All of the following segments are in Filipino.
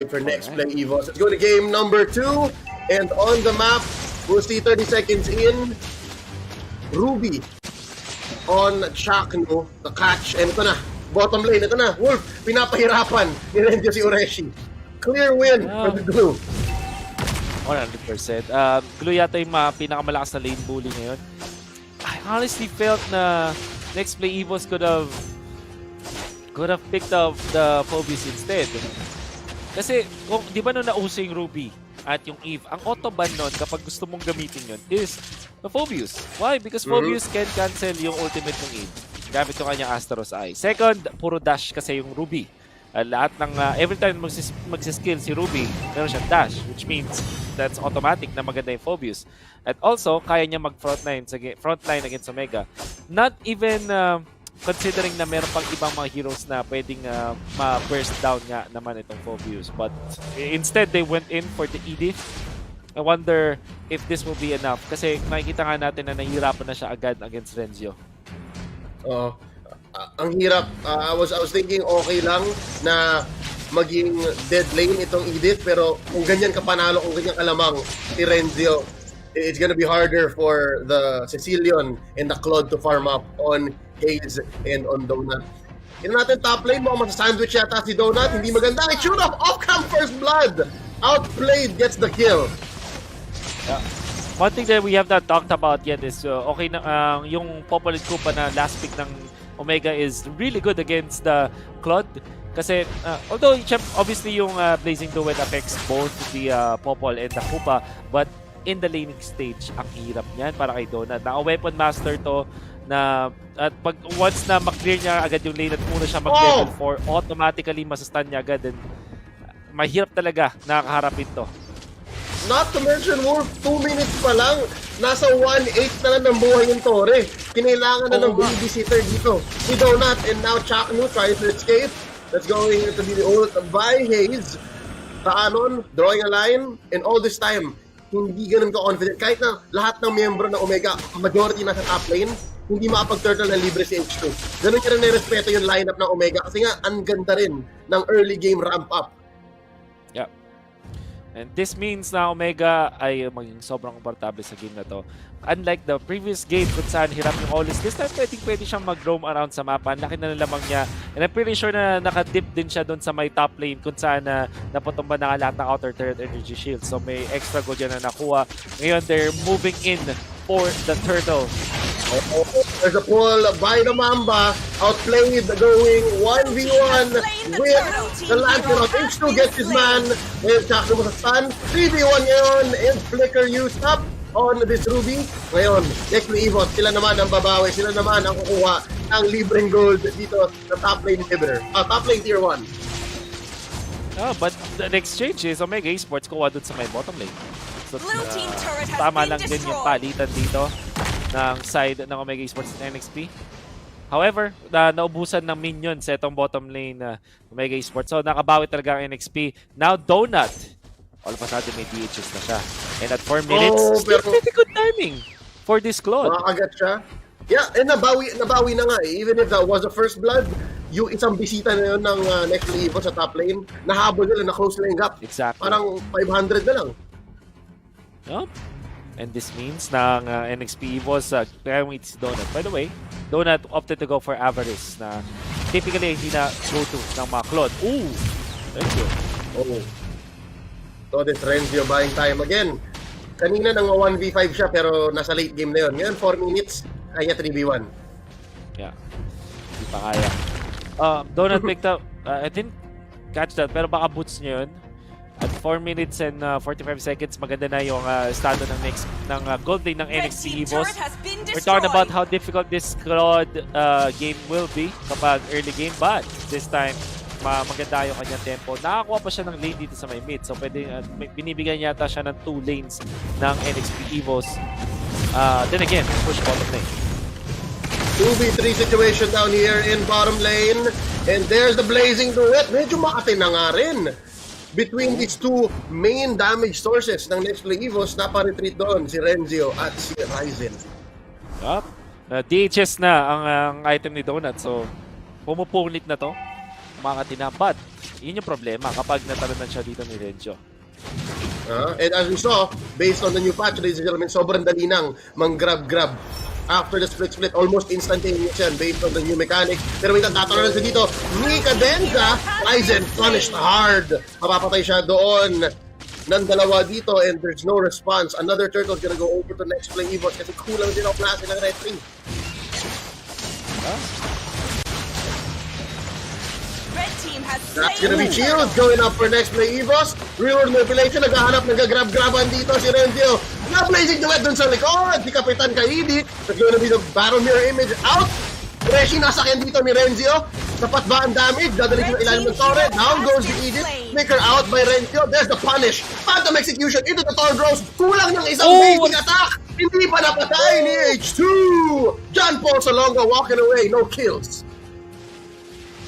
for next play Evos. Let's go to game number 2. And on the map, we'll see 30 seconds in. Ruby on Chakno, the catch. And ito na, bottom lane. Ito na, Wolf, pinapahirapan ni Renjo si Ureshi. Clear win for the Glue. 100%. Glue yata yung pinakamalakas na lane bully ngayon. I honestly felt na next play Evos could have picked up the Phobius instead. Kasi, di ba nung nauso yung Ruby at yung Eve, ang auto-ban nun kapag gusto mong gamitin yun is the Phobius. Why? Because Phobius can cancel yung ultimate ng Eve gamit yung kanyang Astaros Eye. Second, puro dash kasi yung Ruby. Lahat ng, every time magsiskill si Ruby, meron siyang dash, which means that's automatic na maganda yung Phobius. At also, kaya niya mag-frontline against Omega. Not even considering na meron pang ibang mga heroes na pwedeng ma-burst down nga naman itong Phobius. But instead, they went in for the Edith. I wonder if this will be enough. Kasi makikita nga natin na nahihirapan na siya agad against Renzo. Ang hirap. I was thinking okay lang na maging dead lane itong Edith. Pero kung ganyan kapanalo, kung ganyan kalamang si Renzo, it's gonna be harder for the Sicilian and the Claude to farm up on Haze and on Donut. Tignan natin top lane, mukhang masasandwich yata si Donut. Hindi maganda. It shoot off-cam first blood. Outplayed, gets the kill. Yeah. One thing that we have not talked about yet is okay na yung Populate Koopa na last pick ng Omega is really good against the Claude. Kasi although obviously yung Blazing Duet affects both the Popol and the Koopa, but in the laning stage, ang hirap niyan para kay Donut. Naka-weapon master to na at pag once na maklear niya agad yung lane at muna siya mag-level 4, automatically masastan niya agad and mahirap talaga nakaharapin to. Not to mention, Wolf, 2 minutes pa lang, nasa 1-8 na lang ng buhay yung Torre. Kinailangan na ng babysitter dito. Si Donut and now Chakno tries to escape. That's going to be the ult by Haze. Kaanon, drawing a line, and all this time, hindi ganun ka-confident. Kahit na lahat ng miyembro ng Omega, majority nasa top lane, hindi makapag-turtle na libre si H2. Ganun niya rin nirespeto yung lineup ng Omega kasi nga, ang ganda rin ng early game ramp-up. Yeah. And this means na Omega ay maging sobrang komportable sa game na to. Unlike the previous game kung saan hirap yung Olis, this time pwede siyang mag-roam around sa mapa. Ang laki na nalamang niya. And I'm pretty sure na nakadip din siya doon sa may top lane kung saan napatumba na lahat ng outer turret energy shield. So may extra gold yan na nakuha. Ngayon they're moving in for the turtle. There's a pull by the Mamba. Outplayed, going 1v1 with the Lancelot. H2 gets his man. And Chakno was a stun. 3v1 ngayon. And Flicker used up on this Ruby. Ngayon, next play Evos, sila naman ang babawi. Sila naman ang kukuha ng libreng gold dito sa top lane inhibitor. Top lane tier 1. But the exchange is Omega Esports kuha dun sa may bottom lane. So, tama lang din yung palitan dito ng side ng Omega Esports at NXP. However, naubusan ng minions sa itong bottom lane na Omega Esports. So, nakabawi talaga ang NXP. Now, Donut. All of a sudden, may DHS na siya. And at 4 minutes, still pretty good timing for this Claude. Makakagat siya. Yeah, and nabawi na nga eh. Even if that was the first blood, yung isang bisita na yun ng next play Evos sa top lane, nahabol nila, na-close na yung gap. Exactly. Parang 500 na lang. Yup. And this means na NXP Evos carrying si Donut. By the way, Donut opted to go for Avarice na typically hindi na go-to ng mga Claude. Ooh! Thank you. Oh. So this Renzo buying time again. Kanina nang 1v5 siya pero nasa late game na yun. Ngayon 4 minutes, kaya 3v1. Yeah. Hindi pa kaya. Donut picked up, I didn't catch that, pero baka boots niya yun. At 4 minutes and 45 seconds, maganda na yung estado ng gold lane ng NXT Evos. We're talking about how difficult this Claude game will be kapag early game, but this time, maganda yung kanyang tempo. Nakakuha pa siya ng lane dito sa may mid, so pwede, binibigyan yata siya ng 2 lanes ng NXT Evos. Then again, push bottom lane. 2v3 situation down here in bottom lane. And there's the Blazing Duet. Medyo makati na nga rin. Between these two main damage sources ng next play Evos, napa-retreat doon si Renzo at si Ryzen. Yup. DHS na ang item ni Donut, so pumupulit na to. Mga tinapat. Yun yung problema kapag natalunan siya dito ni Renjo. And as we saw, based on the new patch, ladies and gentlemen, sobrang dali nang mang-grab-grab. After the split, almost instantaneous yan based on the new mechanic. Pero may tatatalunan siya dito ni Cadenza. Ryzen punished hard. Mapapatay siya doon ng dalawa dito and there's no response. Another turtle's gonna go over to next play EVOS kasi kulang din ang klase ng retry. That's gonna be Shield going up for next play EVOS. Real manipulation, naghahanap, nag-grab-graban dito si Renzo. Na-blazing duet dun sa likod. Si Kapitan Kaidi. That's gonna be the battle mirror image out. Reshi nasakyan dito ni Renzo. Sapat ba ang damage? Dadalik yung ilalim ng torre. Down goes the Edith. Flicker out by Renzo. There's the punish. Phantom execution into the Torgross. Kulang yung isang basic attack. Hindi pa napatay ni H2. John Paul Salonga walking away. No kills.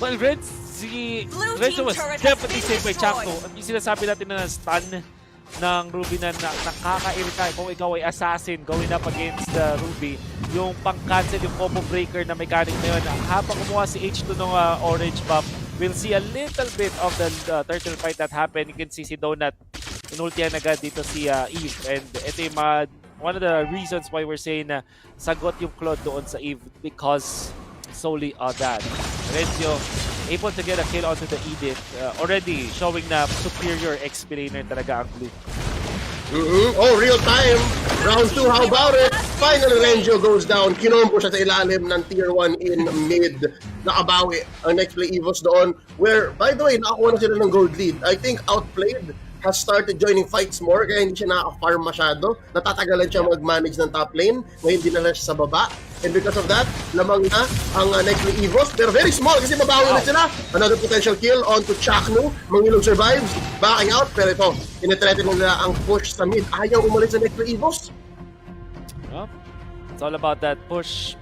Well, Renzo was definitely saved by Chakno. At yung sinasabi natin na stun ng Ruby na nakaka-irita kung ikaw ay assassin going up against the Ruby. Yung pang-cancel, yung combo breaker na mechanic na yun. Habang kumuha si H2 ng orange buff, we'll see a little bit of the turtle fight that happened. You can see si Donut inultihan agad dito si Eve. And ito yung one of the reasons why we're saying na sagot yung Claude doon sa Eve because solely on that. Renzo able to get a kill onto the Edith, already showing na superior XP laner talaga ang Blue. Oh, real time! Round 2, how about it? Finally, Renzo goes down. Kinombo siya sa ilalim ng tier 1 in mid. Nakabawi ang next play EVOS doon. Where, by the way, nakakuha na sila ng gold lead. I think Outplayed has started joining fights more kaya hindi siya nakaka-farm masyado. Natatagalan siya mag-manage ng top lane. Ngayon dinala siya sa baba. And because of that, lamang na ang next play EVOS. Pero very small kasi mabawi na sila. Another potential kill onto Chakno. Mangilog survives. Backing out. Pero ito, tinetretin nila ang push sa mid. Ayaw umalis sa next play EVOS. It's all about that push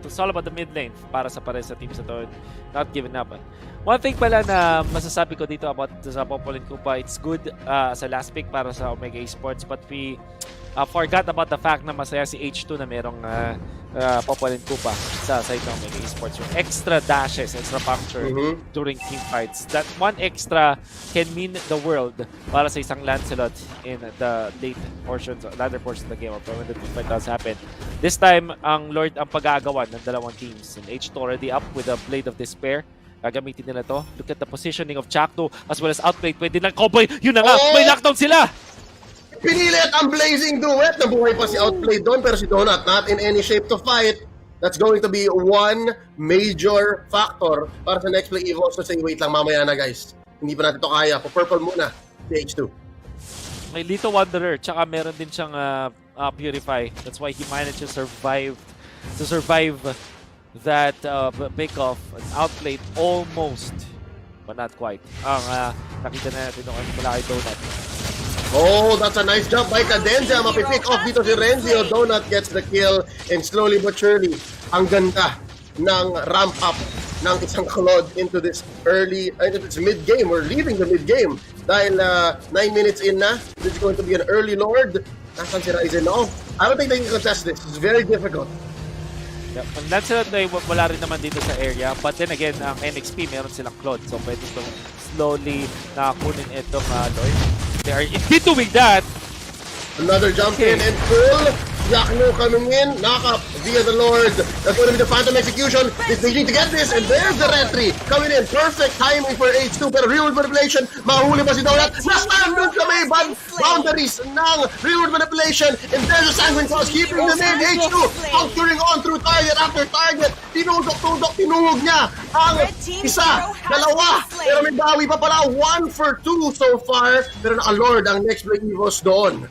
it's all about the mid lane para sa pares sa teams na to. Not giving up. One thing pala na masasabi ko dito about sa Popol and Kupa, it's good sa last pick para sa Omega Esports, but we forgot about the fact na masaya si H2 na merong Popol and Kupa sa side ng Omega Esports. Yung extra dashes, extra puncture during team fights. That one extra can mean the world para sa isang Lancelot in the latter portions of the game or when the team fight does happen. This time, ang Lord ang pag-aagawan ng dalawang teams. And H2 already up with a Blade of Despair. Gagamitin nila to. Look at the positioning of Chakno as well as Outplayed. Pwede lang combo. Yun na nga, may lockdown sila! Pinilit ang blazing duet. Nabuhay pa si Outplayed doon pero si Donut not in any shape to fight. That's going to be one major factor para sa next play EVOS. So say, wait lang, mamaya na guys. Hindi pa natin to kaya. Pa-purple muna si H2. May Lito Wanderer, tsaka meron din siyang Purify. That's why he managed to survive that pick-off. Outplayed almost, but not quite. Ang nakita na natin nung mula kay Donut. Oh, that's a nice jump by Cadenza. Mapipick off dito si Renzo. Donut gets the kill and slowly but surely, ang ganda ng ramp up ng isang Claude into this mid-game. We're leaving the mid-game dahil 9 minutes in na. This is going to be an early Lord. Nasaan si Ryzen? No, I don't think they can contest this. It's very difficult. Yep. Ang Lancelot ay wala rin naman dito sa area. But then again, ang NXP meron silang Claude. So pwede itong slowly nakakunin itong Lord. They are indeed doing that. Another jump in and pull. Yakno coming in. Knock up via the Lord. That's going to be the Phantom Execution. They need to get this. And there's the retry coming in. Perfect timing for H2. Pero real manipulation. Mahuli pa si Donut. Nasaan dun sa may boundaries ng real manipulation. And there's a Sanguine Cross keeping them in. H2 puncturing on through target after target. Tinudok, tinuhog niya ang isa, dalawa. Pero may bawi pa pala. 1 for 2 so far. Pero naka-Lord ang next play EVOS doon.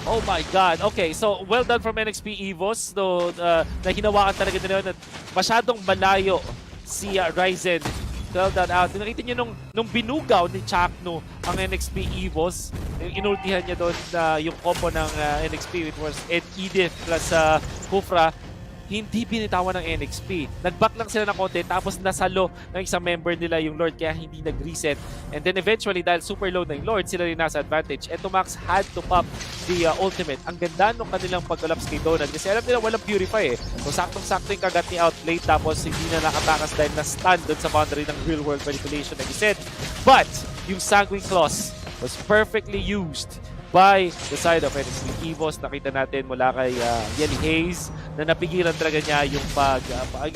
Oh my God. Okay, so well done from NXP EVOS. So, na hinawakan talaga nila na masyadong malayo si Ryzen. Tell that out. Nakita niyo nung binugaw ni Chakno ang NXP EVOS, inultihan niya doon yung combo ng NXP, which was Edith plus Kufra. hindi binitawan ng NXP. Nag-back lang sila ng konti tapos nasalo ng isang member nila yung Lord kaya hindi nag-reset. And then eventually dahil super low na yung Lord, sila rin nasa advantage. And Tomax had to pop the ultimate. Ang ganda nung kanilang pag-collapse kay Donut kasi alam nila walang purify eh. So saktong-sakto yung kagat ni Outplay tapos hindi na nakatakas dahil na-stun doon sa boundary ng real world manipulation like I said. But yung Sanguine Claws was perfectly used by the side of NXP EVOS. Nakita natin mula kay Yelly Hayes na napigilan talaga niya yung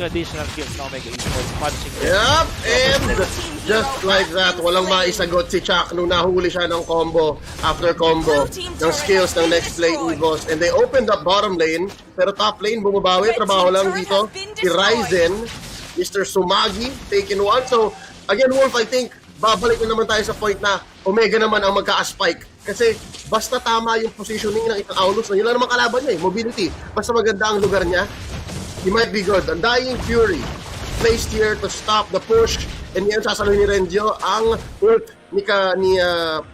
additional kills na Omega Esports punching. Yep, and just like that, walang maisagot si Chuck nung nahuli siya ng combo after combo ng skills ng Next Play EVOS. And they opened up bottom lane, pero top lane bumabawi, trabaho lang dito. Si Ryzen, Mr. Sumagi, taken one. So, again, Wolf, I think, babalik na naman tayo sa point na Omega naman ang magka-spike. Kasi basta tama yung positioning ng isang Aulus na yun lang naman kalaban niya eh, mobility. Basta maganda ang lugar niya, he might be good. Undying Fury placed here to stop the push. And yan sasaluhin ni Renjo ang ult ni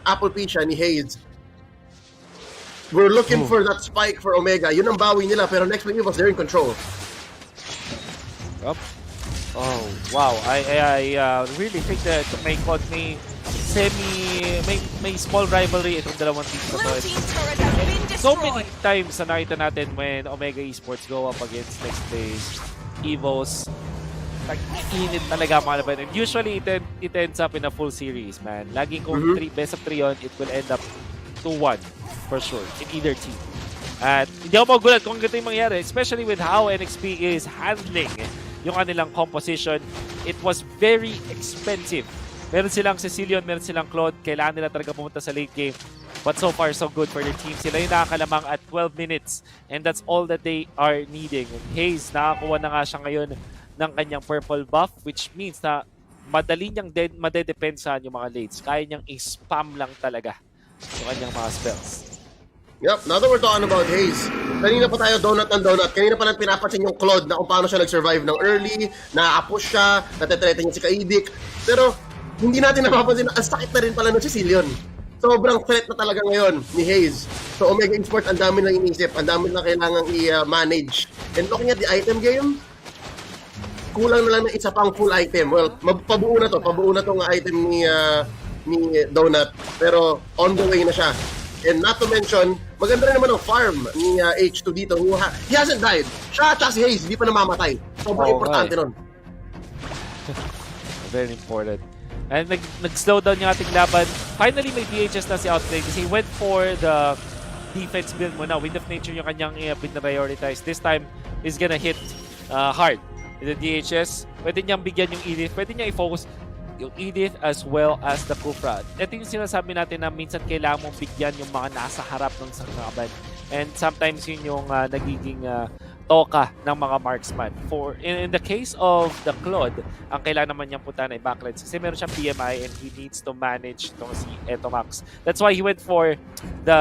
Apple Peach, ni Hayes. We're looking for that spike for Omega. Yun ang bawi nila, pero next week was they're in control. Yup. Oh, wow. I really think that may may small rivalry itong dalawang teams na to. So many times na nakita natin when Omega Esports go up against Next Play EVOS, init talaga mga laban. And usually it ends up in a full series, man. Laging kung best of 3 on, it will end up 2-1 for sure in either team. At hindi ako magulat kung ganito yung mangyari, especially with how NXP is handling yung kanilang composition. It was very expensive. Meron silang Cecilion, meron silang Claude. Kailangan nila talaga pumunta sa late game. But so far, so good for their team. Sila yung nakakalamang at 12 minutes. And that's all that they are needing. And Hayes, nakakuha na nga siya ngayon ng kanyang purple buff, which means na madali niyang madedepensahan yung mga lates. Kaya niyang i-spam lang talaga yung kanyang mga spells. Yep, now that we're talking about Hayes, kanina pa tayo donut ng donut. Kanina pa lang pinapansin yung Claude na kung paano siya nag-survive ng early, na-push siya, natetrete niya si Kaidik. Pero hindi natin napapansin na ang sakit na rin pala ng Cecilion. Sobrang threat na talaga ngayon ni Hayes. So Omega Esports, ang dami lang inisip, ang dami lang kailangang i-manage. And looking at the item game, kulang na lang na isa pang full item. Well, pabuo na tong item ni Donut. Pero on the way na siya. And not to mention, maganda rin naman ang farm ni H2 dito. He hasn't died. Siya at si Hayes, hindi pa namamatay. Sobrang importante nun. Very important. And nag-slow down yung ating laban. Finally, may DHS na si Outplay kasi he went for the defense build muna. Wind of Nature yung kanyang pinaprioritize. This time, he's gonna hit hard. The DHS, pwede niyang bigyan yung Edith. Pwede niya i-focus yung Edith as well as the Kufra. Ito yung sinasabi natin na minsan kailangan mong bigyan yung mga nasa harap ng sangkaban. And sometimes yun yung nagiging toka ng mga marksman. In the case of the Claude, ang kailangan naman niyang puntahan ay backlines kasi meron siyang PMI and he needs to manage itong si Etomax. That's why he went for the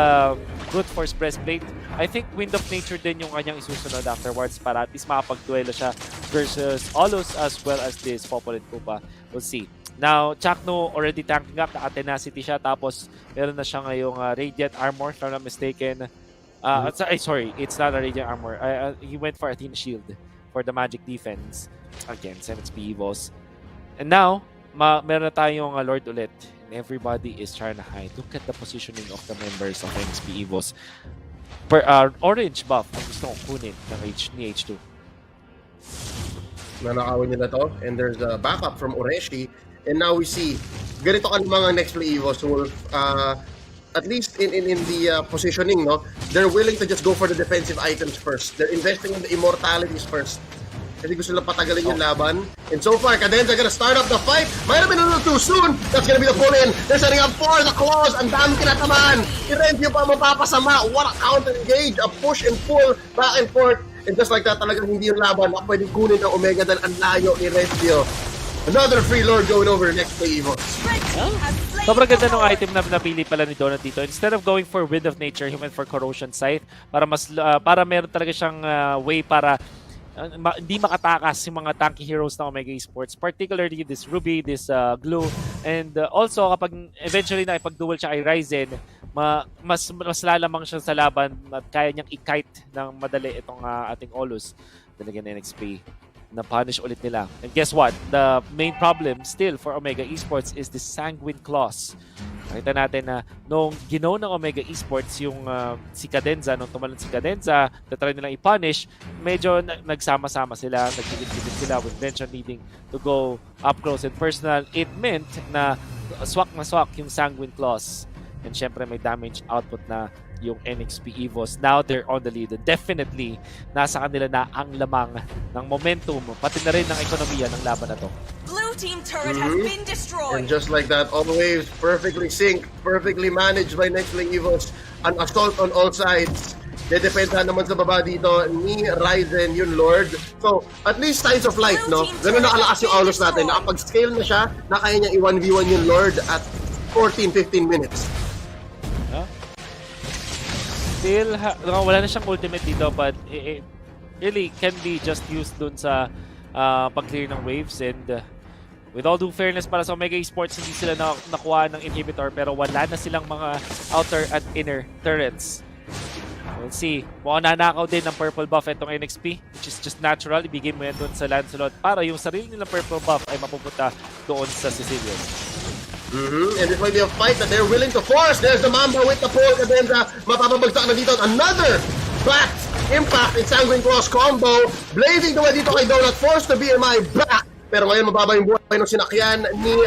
brute force breastplate. I think Wind of Nature din yung kanyang isusunod afterwards para at least makapag-duelo siya versus Olus as well as this Popol and Kupa. We'll see. Now, Chakno already tanking up, naka-tenacity siya, tapos meron na siya ngayong Radiant Armor, if I'm not mistaken. Sorry, it's not a Radiant Armor. He went for Athena Shield for the magic defense against NXP EVOS. And now, meron na tayong Lord ulit. And everybody is trying to hide. Look at the positioning of the members of NXP EVOS. Orange buff ang gusto kong kunin ng H2. Nanakawin nila to. And there's a backup from Oreshi. And now we see, ganito ka mga next play EVOS Wolf. At least in the positioning, no, they're willing to just go for the defensive items first. They're investing in the immortalities first. Kasi gusto lang patagalin yung laban. And so far, Cadenza gonna start up the fight. Might have been a little too soon. That's gonna be the pull-in. They're setting up for the claws. Ang dami kinatamaan. I-Renfio pa mapapasama. What a counter-engage. A push and pull back and forth. And just like that, talagang hindi yung laban na pwedeng kunin ng Omega dahil ang layo ni Renfio. Another free lord going over next play EVOS. Sobrang ganda ng item na napili pala ni Donut dito. Instead of going for Wind of Nature, he went for Corrosion Scythe para meron talaga siyang way para hindi makatakas yung mga tanky heroes ng Omega Esports. Particularly this Ruby, this Glue. And also kapag eventually na ipag-duel siya kay Ryzen, mas lalamang siya sa laban at kaya niyang i-kite ng madali itong ating Olus. Then again, NXP, na-punish ulit nila. And guess what? The main problem still for Omega Esports is the Sanguine Clause. Nakita natin na nung ginaw ng Omega Esports yung si Cadenza, nung tumalon si Cadenza, na-try nilang i-punish, medyo nagsama-sama sila, nagkikit-kit sila with mention needing to go up close and personal. It meant na swak na swak yung Sanguine Clause. And syempre may damage output na yung NXP EVOS. Now they're on the lead. And definitely, nasa kanila na ang lamang ng momentum, pati na rin ng ekonomiya ng laban na to. Blue team turret has been destroyed. And just like that, always perfectly synced, perfectly managed by NextPlay EVOS. An assault on all sides. Dedepensahan naman sa baba dito ni Ryzen, yung Lord. So, at least signs of life, no? Ganun nakalakas yung Aulos natin. Nakapag-scale na siya, na kaya niya i-1v1 yung Lord at 14-15 minutes. Still, wala na siyang ultimate dito, but it really can be just used dun sa pag-clear ng waves. And with all due fairness para sa Omega Esports, hindi sila nakuha ng inhibitor, pero wala na silang mga outer at inner turrets. We'll see. Mukhang nanakaw din ng purple buff itong NXP, which is just natural. Ibigay mo yan doon sa Lancelot para yung sarili nilang purple buff ay mapupunta doon sa Sicilian. And this might be a fight that they're willing to force. There's the Mamba with the pole. Cadenza, mapapabagsak na dito. Another flat impact in Sanguine Cross combo. Blazing the way dito kay Donut. Forced to BMI back. Pero ngayon mababa yung buhay ng sinakyan ni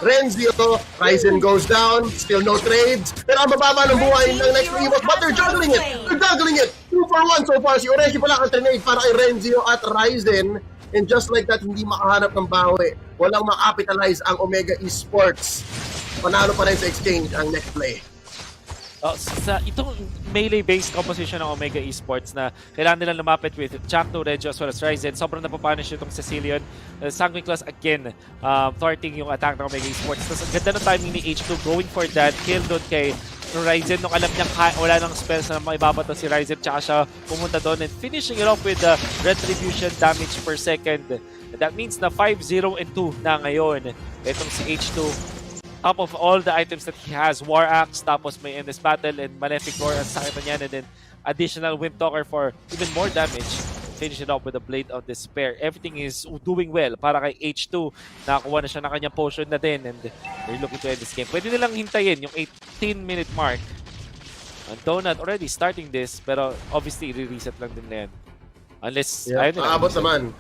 Renzio. Ryzen goes down. Still no trades. Pero ang mababa ng buhay ng next EVOS. But they're juggling it. They're juggling it. 2 for 1 so far. Si Oreshi pala ang trade para kay Renzio at Ryzen. And just like that, hindi makahanap ng bawi. Walang makapitalize ang Omega Esports. Panalo pa rin sa exchange ang next play. Sa itong melee-based composition ng Omega Esports na kailangan nilang lumapit with Chakno, Regio, as well as Ryzen. Sobrang napapunish itong Sicilian. Sanguine Class again, thwarting yung attack ng Omega Esports. Tapos ang ganda ng timing ni H2 going for that kill doon kay Ryzen nung alam niyang wala nang spells na maibabato si Ryzen, tsaka siya pumunta doon and finishing it off with the retribution damage per second. And that means na 5-0 and 2 na ngayon itong si H2. Top of all the items that he has, War Axe, tapos may Endless Battle and Malefic Roar ang sakit na niyan, and then additional Wind Talker for even more damage. Finish it off with a Blade of Despair. Everything is doing well para kay H2. Nakakuha na siya ng kanyang potion na din and they're looking to end this game. Pwede nilang hintayin yung 18-minute mark. Donut already starting this, pero obviously i-reset lang din na yan. Unless, aabot naman.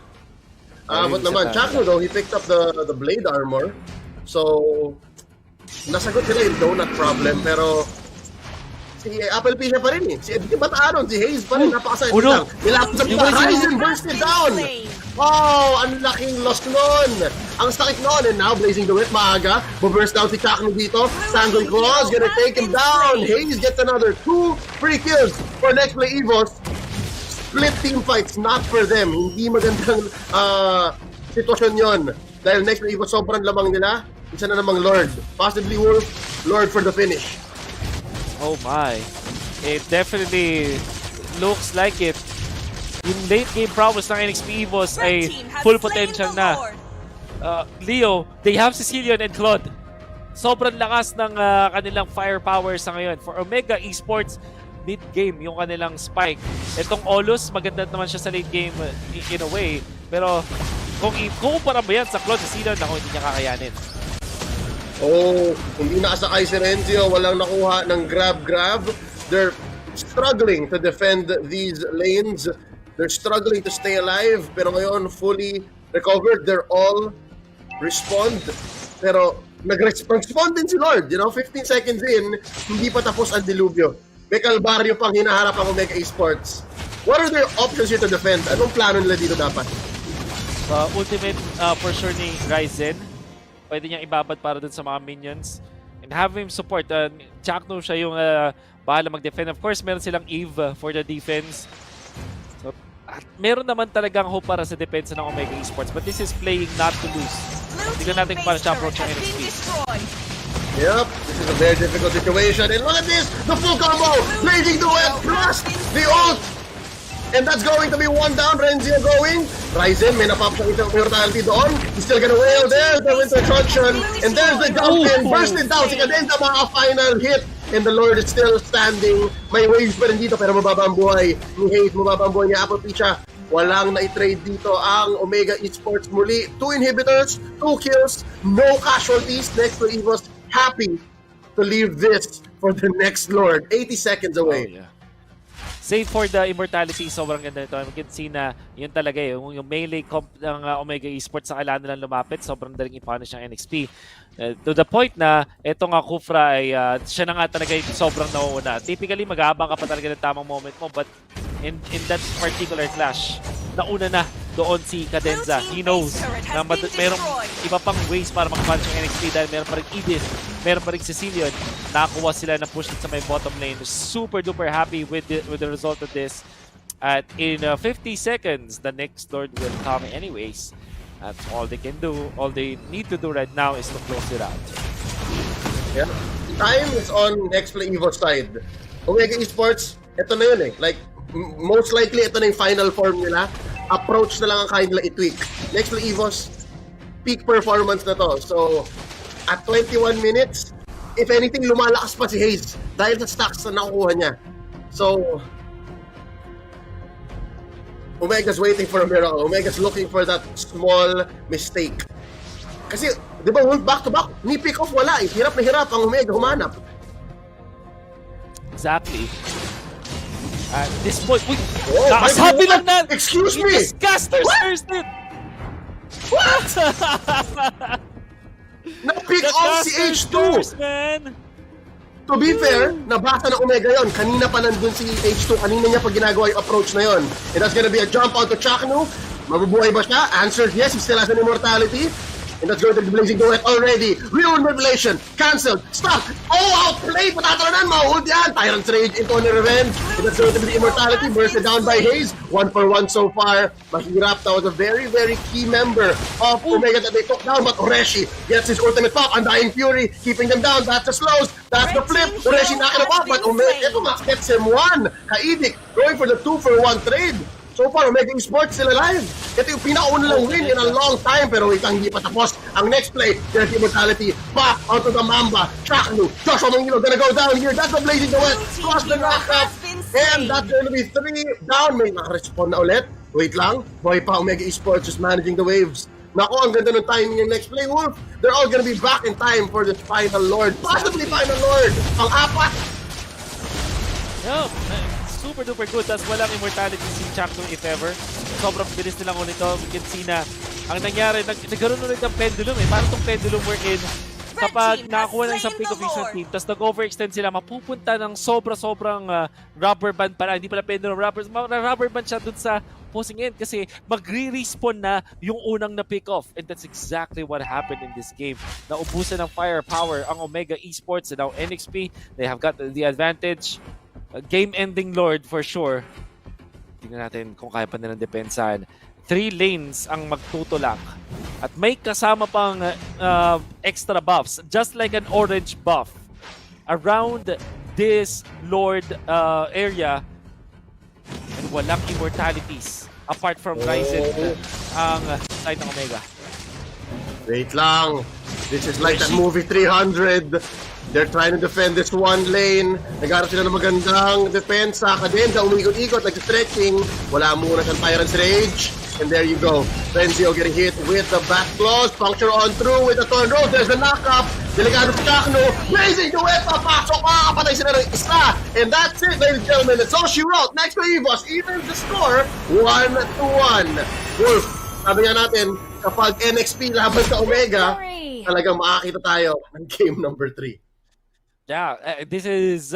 Aabot naman. Chakno though, he picked up the Blade Armor. So, nasagot sila yung Donut problem, pero si Apple P siya pa rin eh. Si Bataanon, si Hayes pa rin, napakasayang lang. Nilapit sa mga Ryzen, burst it down! Oh, ang laking loss nun! Ang sakit nun, and now Blazing the Wit, maaga. Burst down si Chakno dito. Sanguine Claws, gonna take him down. Hayes gets another 2 free kills for next play EVOS. Split team fights, not for them. Hindi magandang sitwasyon yon. Dahil next play EVOS, sobrang lamang nila. Isa na namang Lord. Possibly Wolf, Lord for the finish. Oh my. It definitely looks like it. Yung late game prowess ng NXP EVOS ay full potential na. Leo, they have Sicilian and Claude. Sobrang lakas ng kanilang firepower sa ngayon. For Omega Esports, mid-game yung kanilang spike. Itong Olus, maganda naman siya sa late game in a way. Pero kung ikumpara mo yan sa Claude Sicilian, ako hindi niya kakayanin. Oh, hindi nakasakay si Renzio, walang nakuha ng grab. They're struggling to defend these lanes. They're struggling to stay alive, pero ngayon fully recovered. They're all respond. Pero nag-respond din si Lord. 15 seconds in, hindi pa tapos ang dilubyo. May kalbaryo pang hinaharap ang Omega Esports. What are their options here to defend? Anong plano nila dito dapat? Ultimate for sure ni Ryzen. Pwede niyang ibabad para dun sa mga minions. And have him support. Chakno siya yung bahala mag-defend. Of course, meron silang Eve for the defense. So, meron naman talagang hope para sa depensa ng Omega Esports. But this is playing not to lose. Tignan natin kung paano siya approach ng NXP. Yep, this is a very difficult situation. And look at this! The full combo! Blazing the web plus the ult! And that's going to be one down. Renzio going. Ryzen, may napop siyang isang mortality doon. He's still gonna wail. There's the winter truncheon. And there's the jump in. Bursted down. Si Cadenza, mga final hit. And the Lord is still standing. May waves pa rin dito, pero mababa ang buhay ni Hayes. Mababa ang buhay ni Apple Picha. Walang na-trade dito ang Omega Esports muli. 2 inhibitors, 2 kills, no casualties. Next to Evos, happy to leave this for the next Lord. 80 seconds away. Oh, yeah. Save for the immortality, sobrang ganda nito. You can see na yun talaga yung melee comp ng Omega Esports sa kailangan nilang lumapit. Sobrang daling i-punish ang NXP. To the point na ito nga Kufra ay siya na nga talaga yung sobrang nauuna. Typically, mag-aabang ka pa talaga ng tamang moment mo, but in that particular clash, nauna na doon si Cadenza. He knows na mayroong iba pang ways para makapunch ang NXP dahil meron pa rin Edith, meron pa rin Cecilion. Nakakuha sila na push sa may bottom lane. Super duper happy with the result of this. At in 50 seconds, the next Lord will come anyways. That's all they can do. All they need to do right now is to close it out. Yeah. Time is on EXPE Evo side. Omega Esports, ito na yun eh. Like, most likely, ito na yung final form nila. Approach na lang ang kaya nila i-tweak. EXPE Evos, peak performance na to. So, at 21 minutes, if anything, lumalakas pa si Hayes dahil sa stacks na nakukuha niya. So, Omega's waiting for a miracle. Omega's looking for that small mistake. Kasi, di ba, back-to-back, ni pick-off wala eh. Hirap na hirap ang Omega humanap. Exactly. At this point, uy! Oh, Nakasabi lang na! Excuse me! Disgusters first it! What? Na-pick off si H2! Man! To be fair, nabasa ng Omega yon. Kanina pa nandun si H2. Kanina niya pa ginagawa yung approach na yon. And that's gonna be a jump out to Chaknu. Mabubuhay ba siya? Answer yes. He still has an immortality. And that's going to be blazing duet already. Real Revelation. Cancelled. Stop. Oh, outplay. Patatalanan. Mahold yan. Tyrant's Rage into an revenge. And that's going to be the immortality. Bursted down by Hayes. 1 for 1 so far. Mahirap. That was a very, very key member of Omega that they took down. But Oreshi gets his ultimate pop. Undying Fury. Keeping them down. That's the slows. That's the flip. Oreshi knocking him off. But Omega gets him 1. Kaidik going for the 2 for 1 trade. So far, Omega Esports still alive. Ito yung pinakauna lang win in a long time. Pero wait lang, hindi pa tapos. Ang next play, there's immortality. Back onto the Mamba. Chaknu. Joshua Mangilo gonna go down here. That's the blazing duet. Cross the knockup. And that's going to be 3 down. May naka-respond na ulit. Wait lang. Boy pa, Omega Esports just managing the waves. Nako, ang ganda ng timing yung next play, Wolf. They're all gonna be back in time for this final Lord. Possibly final Lord. Ang apat. Yeah, super duper good. Tapos walang immortality si Chaknu if ever. Sobrang bilis nilang ulit ito. We can see na ang nangyari, nagkaroon ulit ng pendulum eh. Parang itong pendulum wherein kapag nakakuha ng isang pick of isang team, tapos nag-overextend sila, mapupunta ng sobrang rubber band pala. Hindi pala pendulum, rubber band siya dun sa opposing end kasi magre-respawn na yung unang na pick off. And that's exactly what happened in this game. Naubusan ng firepower ang Omega Esports and now NXP. They have got the advantage. Game-ending Lord for sure. Tingnan natin kung kaya pa nilang depensahan. 3 lanes ang magtutulak. At may kasama pang extra buffs. Just like an orange buff. Around this Lord area. And walang immortalities. Apart from Ryzen ang side ng Omega. Wait lang. This is like that movie 300. They're trying to defend this one lane. Nagharap sila ng magandang depensa. Cadenza, umikot-ikot, nag-stretching. Wala muna siyang Tyrant's Rage. And there you go. Renzio getting hit with the back claws. Puncture on through with the Torn Road. There's the knock-up. Delikado si Chaknu. Blazing duet. Papasok. Makakapatay sila ng isa. And that's it, ladies and gentlemen. It's all she wrote. Next to Evos. Even the score, 1-1. Wolf, sabi nga natin, kapag NXP laban sa Omega, talagang makakita tayo ng game number 3. Yeah, this is